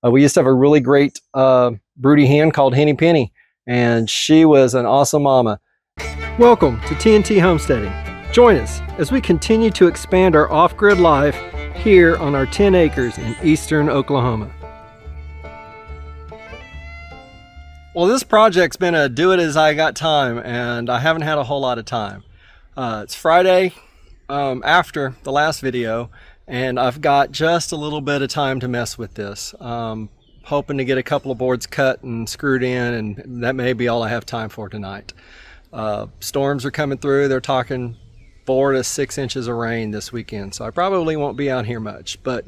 We used to have a really great broody hen called Henny Penny, and she was an awesome mama. Welcome to TNT Homesteading. Join us as we continue to expand our off-grid life here on our 10 acres in eastern Oklahoma. Well, this project's been a do it as I got time, and I haven't had a whole lot of time. It's Friday after the last video, and I've got just a little bit of time to mess with this. Hoping to get a couple of boards cut and screwed in, and that may be all I have time for tonight. Storms are coming through. They're talking 4 to 6 inches of rain this weekend, so I probably won't be out here much, but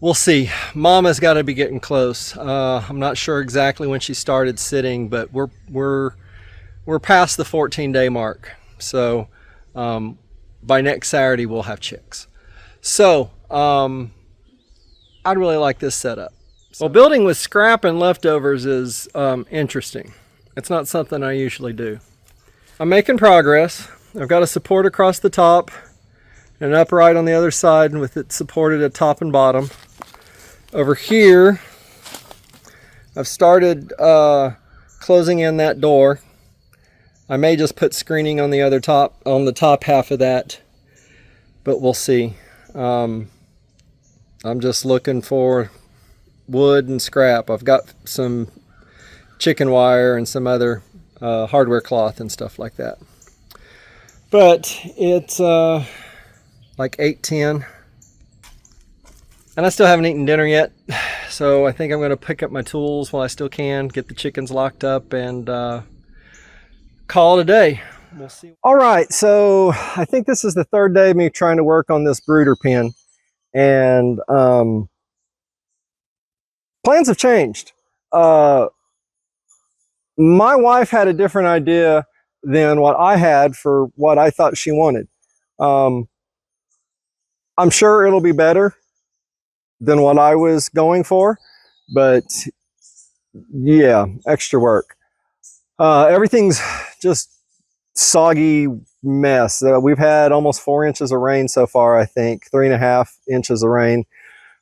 we'll see. Mama's got to be getting close. I'm not sure exactly when she started sitting, but we're past the 14-day mark. So by next Saturday we'll have chicks. So I'd really like this setup. Well, building with scrap and leftovers is interesting. It's not something I usually do. I'm making progress. I've got a support across the top and an upright on the other side with it supported at top and bottom. Over here, I've started closing in that door. I may just put screening on the top half of that, but we'll see. I'm just looking for wood and scrap. I've got some chicken wire and some other hardware cloth and stuff like that. But it's like 8:10, and I still haven't eaten dinner yet, so I think I'm going to pick up my tools while I still can, get the chickens locked up, and call it a day. We'll see. All right, so I think this is the third day of me trying to work on this brooder pen, and plans have changed. My wife had a different idea than what I had for what I thought she wanted. I'm sure it'll be better than what I was going for, but yeah, extra work. Everything's just soggy mess. We've had almost 4 inches of rain so far, I think, 3.5 inches of rain.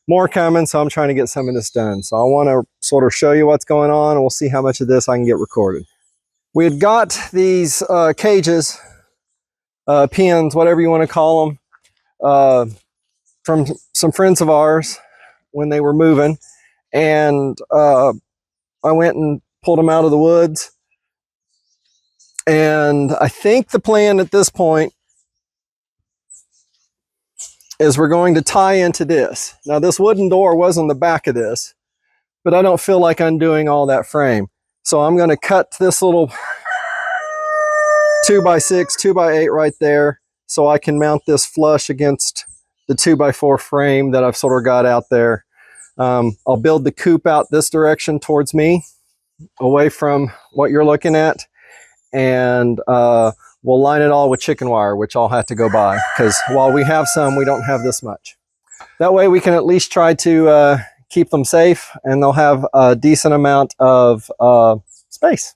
More coming, so I'm trying to get some of this done. So I want to sort of show you what's going on, and we'll see how much of this I can get recorded. We had got these cages, pens, whatever you want to call them, from some friends of ours when they were moving, and I went and pulled them out of the woods. And I think the plan at this point is we're going to tie into this. Now, this wooden door was on the back of this, but I don't feel like undoing all that frame. So I'm going to cut this little 2x6, 2x8 right there, so I can mount this flush against the 2x4 frame that I've sort of got out there. I'll build the coop out this direction towards me, away from what you're looking at, and we'll line it all with chicken wire, which I'll have to go buy, because while we have some, we don't have this much. That way we can at least try to keep them safe, and they'll have a decent amount of space.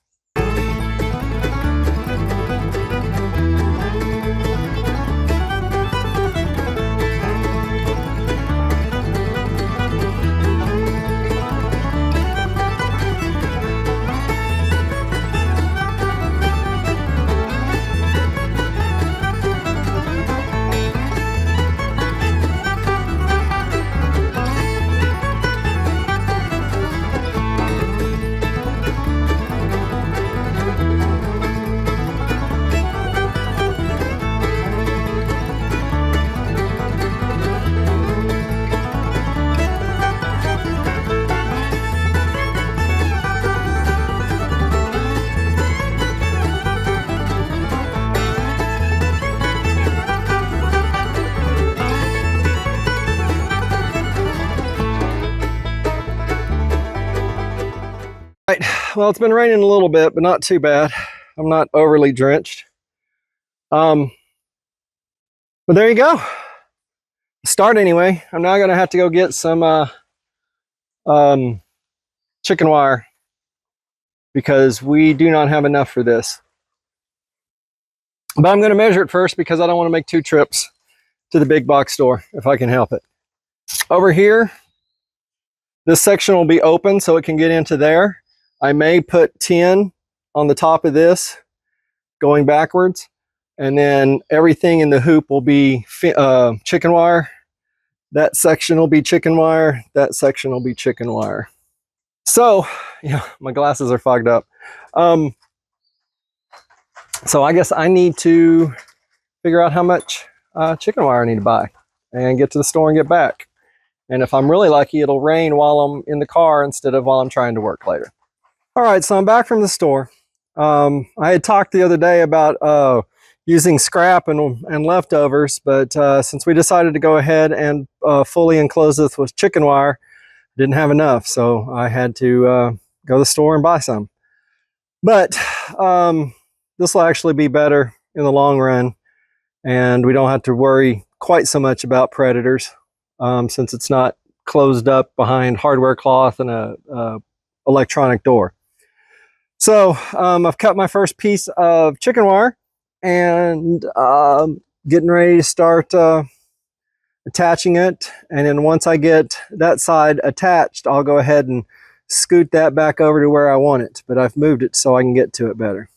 Right, well, it's been raining a little bit, but not too bad. I'm not overly drenched. But there you go. Start anyway. I'm now gonna have to go get some chicken wire, because we do not have enough for this. But I'm gonna measure it first, because I don't want to make 2 trips to the big box store if I can help it. Over here, This section will be open so it can get into there. I may put tin on the top of this going backwards, and then everything in the hoop will be chicken wire. That section will be chicken wire. That section will be chicken wire. So, yeah, my glasses are fogged up. So I guess I need to figure out how much chicken wire I need to buy and get to the store and get back. And if I'm really lucky, it'll rain while I'm in the car instead of while I'm trying to work later. All right, so I'm back from the store. I had talked the other day about using scrap and leftovers, but since we decided to go ahead and fully enclose this with chicken wire, didn't have enough, so I had to go to the store and buy some. But this will actually be better in the long run, and we don't have to worry quite so much about predators since it's not closed up behind hardware cloth and a electronic door. So I've cut my first piece of chicken wire and getting ready to start attaching it. And then once I get that side attached, I'll go ahead and scoot that back over to where I want it. But I've moved it so I can get to it better.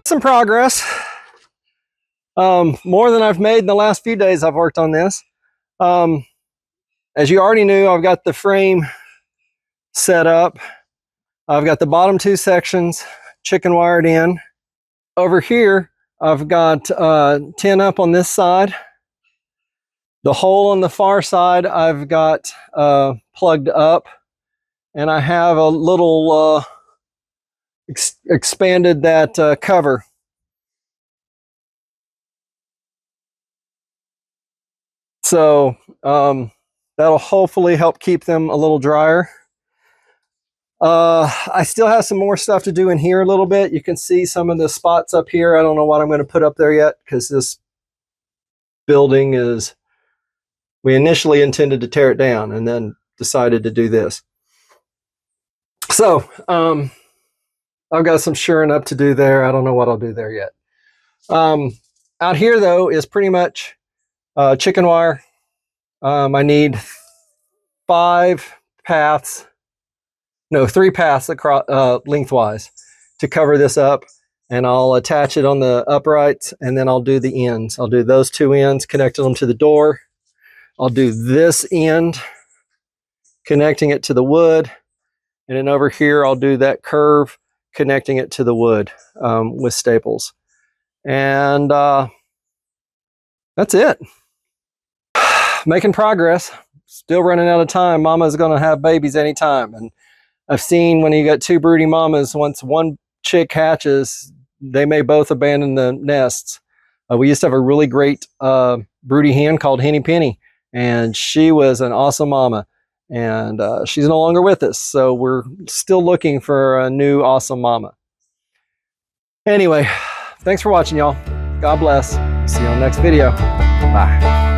Some progress, more than I've made in the last few days I've worked on this. As you already knew, I've got the frame set up. I've got the bottom two sections chicken wired in. Over here I've got tin up on this side. The hole on the far side I've got plugged up, and I have a little expanded that cover. So that'll hopefully help keep them a little drier. I still have some more stuff to do in here a little bit. You can see some of the spots up here. I don't know what I'm going to put up there yet because this building is, we initially intended to tear it down and then decided to do this. So I've got some shoring up to do there. I don't know what I'll do there yet. Out here though is pretty much chicken wire. I need 3 paths across lengthwise to cover this up, and I'll attach it on the uprights, and then I'll do the ends. I'll do those 2 ends, connecting them to the door. I'll do this end, connecting it to the wood, and then over here I'll do that curve, connecting it to the wood with staples. And that's it. Making progress. Still running out of time. Mama's going to have babies anytime. And I've seen when you got 2 broody mamas, once one chick hatches, they may both abandon the nests. We used to have a really great broody hen called Henny Penny, and she was an awesome mama. And she's no longer with us, so we're still looking for a new awesome mama. Anyway, thanks for watching, y'all. God bless. See you on the next video. Bye.